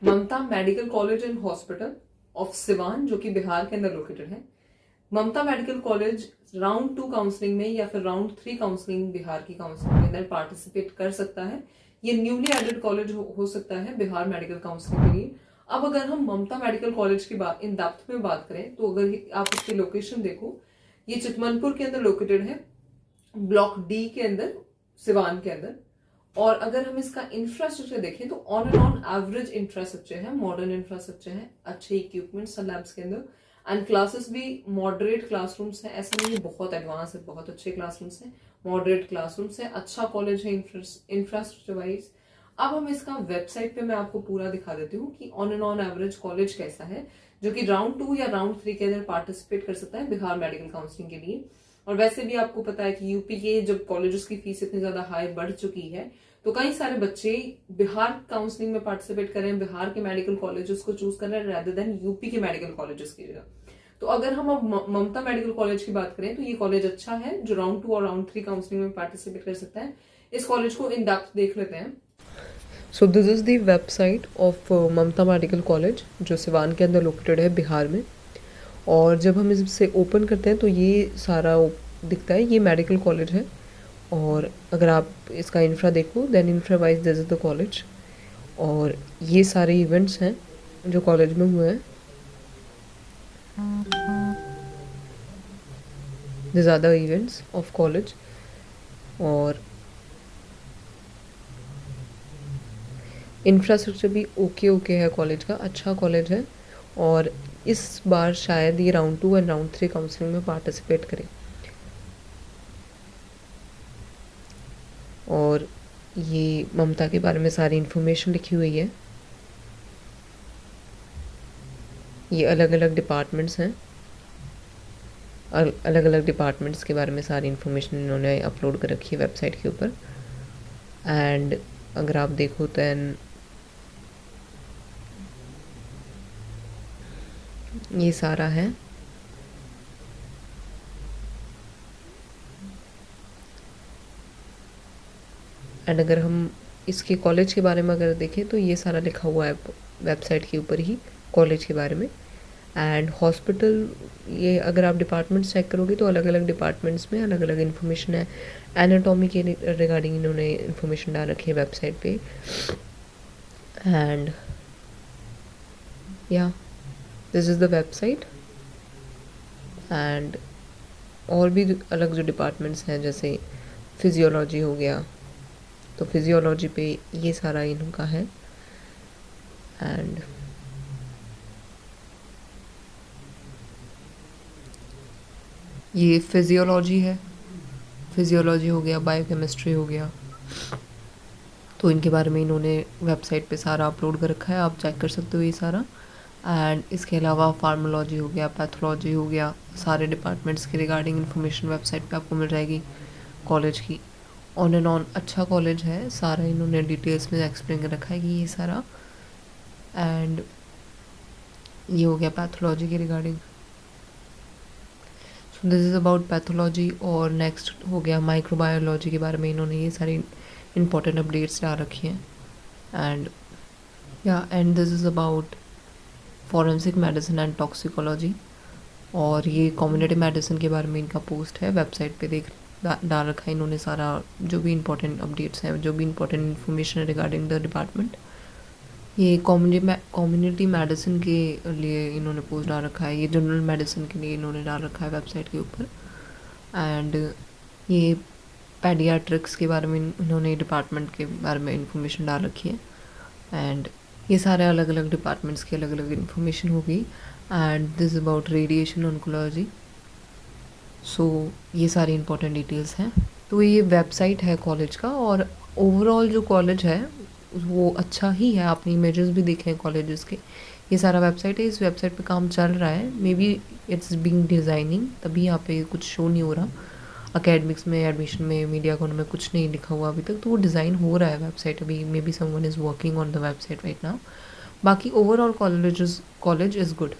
Mamata medical college and hospital of Siwan, जो कि बिहार के अंदर लोकेटेड है। Mamta medical college round 2 counselling में या फिर राउंड 3 काउंसलिंग बिहार की काउंसलिंग के अंदर पार्टिसिपेट कर सकता है। ये न्यूली एडेड कॉलेज हो सकता है बिहार मेडिकल काउंसलिंग के लिए। अब अगर हम ममता मेडिकल कॉलेज की बात इन डेप्थ में बात करें तो अगर आप इसकी लोकेशन देखो, ये चितमनपुर के अंदर लोकेटेड है, ब्लॉक डी के अंदर, सिवान के अंदर। और अगर हम इसका इंफ्रास्ट्रक्चर देखें तो ऑन एवरेज इंफ्रास्ट्रक्चर है, मॉडर्न इंफ्रास्ट्रक्चर है, अच्छे इक्विपमेंट्स हैं लैब्स के अंदर, एंड क्लासेस भी मॉडरेट क्लासरूम्स हैं। ऐसा नहीं है बहुत एडवांस है, बहुत अच्छे क्लासरूम्स हैं, मॉडरेट क्लासरूम्स हैं, अच्छा कॉलेज है इंफ्रास्ट्रक्चर वाइज। अब हम इसका वेबसाइट पे मैं आपको पूरा दिखा देती हूँ कि ऑन एवरेज कॉलेज कैसा है, जो कि राउंड 2 या राउंड 3 के अंदर पार्टिसिपेट कर सकता है बिहार मेडिकल काउंसलिंग के लिए। और वैसे भी आपको पता है कि यूपी के जब कॉलेजेस की फीस इतनी ज्यादा हाई बढ़ चुकी है तो कई सारे बच्चे बिहार काउंसलिंग में पार्टिसिपेट कर रहे हैं, बिहार के मेडिकल कॉलेजेस को चूज कर रहे हैं रेदर देन यूपी के मेडिकल कॉलेजेस की जगह। तो अगर हम अब ममता मेडिकल कॉलेज की बात करें तो ये कॉलेज अच्छा है जो राउंड 2 और राउंड 3 काउंसलिंग में पार्टिसिपेट कर सकता है। इस कॉलेज को इन डेप्थ देख लेते हैं। So this is the website of Mamta medical college, जो सिवान के अंदर लोकेटेड है बिहार में। और जब हम इसे ओपन करते हैं तो ये सारा दिखता है, ये मेडिकल कॉलेज है। और अगर आप इसका इंफ्रा देखो, then infra wise this is the college. और ये सारे इवेंट्स हैं जो कॉलेज में हुए हैं। This are the events of college. और इंफ्रास्ट्रक्चर भी ओके है कॉलेज का, अच्छा कॉलेज है। और इस बार शायद ये राउंड 2 एंड राउंड 3 काउंसलिंग में पार्टिसिपेट करें। और ये ममता के बारे में सारी इन्फॉर्मेशन लिखी हुई है। ये अलग अलग डिपार्टमेंट्स हैं, अलग अलग डिपार्टमेंट्स के बारे में सारी इन्फॉर्मेशन इन्होंने अपलोड कर रखी है वेबसाइट के ऊपर। एंड अगर आप देखो दैन ये सारा है। एंड अगर हम इसके कॉलेज के बारे में अगर देखें तो ये सारा लिखा हुआ है वेबसाइट के ऊपर ही कॉलेज के बारे में। एंड हॉस्पिटल, ये अगर आप डिपार्टमेंट्स चेक करोगे तो अलग अलग डिपार्टमेंट्स में अलग अलग इन्फॉर्मेशन है। एनाटॉमी के रिगार्डिंग इन्होंने इन्फॉर्मेशन डाल रखी है वेबसाइट पे। एंड या this is the website. And और भी अलग जो डिपार्टमेंट्स हैं जैसे फिजियोलॉजी हो गया, तो फिजियोलॉजी पे ये सारा इनका है। एंड ये फिजियोलॉजी है, फिजियोलॉजी हो गया, बायोकेमिस्ट्री हो गया, तो इनके बारे में इन्होंने वेबसाइट पे सारा अपलोड कर रखा है, आप चेक कर सकते हो ये सारा। एंड इसके अलावा फार्मोलॉजी हो गया, पैथोलॉजी हो गया, सारे डिपार्टमेंट्स के रिगार्डिंग इन्फॉर्मेशन वेबसाइट पे आपको मिल जाएगी कॉलेज की। ऑन एंड ऑन अच्छा कॉलेज है, सारा इन्होंने डिटेल्स में एक्सप्लेन कर रखा है कि ये सारा। एंड ये हो गया पैथोलॉजी के regarding. So this is about pathology. और नेक्स्ट हो गया माइक्रोबायोलॉजी के बारे में, इन्होंने ये सारी इंपॉर्टेंट अपडेट्स डाल रखी हैं। And this is about forensic medicine and toxicology. और ये कम्युनिटी मेडिसिन के बारे में इनका पोस्ट है वेबसाइट पे, डाल रखा है इन्होंने सारा, जो भी इंपॉर्टेंट अपडेट्स हैं, जो भी इंपॉर्टेंट इन्फॉर्मेशन है रिगार्डिंग द डिपार्टमेंट। ये कम्युनिटी मेडिसिन के लिए इन्होंने पोस्ट डाल रखा है, ये जनरल मेडिसिन के लिए इन्होंने डाल रखा है वेबसाइट के ऊपर। एंड ये पेडियाट्रिक्स के बारे में इन्होंने डिपार्टमेंट के बारे में इंफॉर्मेशन डाल रखी है। एंड ये सारे अलग अलग डिपार्टमेंट्स की अलग अलग इन्फॉर्मेशन होगी। And this about radiation oncology. So ये सारी इंपॉर्टेंट डिटेल्स हैं। तो ये वेबसाइट है कॉलेज का। और ओवरऑल जो कॉलेज है वो अच्छा ही है, आपने इमेजेस भी देखे हैं कॉलेजेस के। ये सारा वेबसाइट है, इस वेबसाइट पे काम चल रहा है, may be it's being designing, तभी यहाँ पे कुछ शो नहीं हो रहा। अकेडमिक्स में, एडमिशन में, मीडिया कॉन में कुछ नहीं लिखा हुआ अभी तक, तो वो डिज़ाइन हो रहा है वेबसाइट अभी। May be someone is working on the website right now. बाकी ओवरऑल कॉलेज इज़ गुड।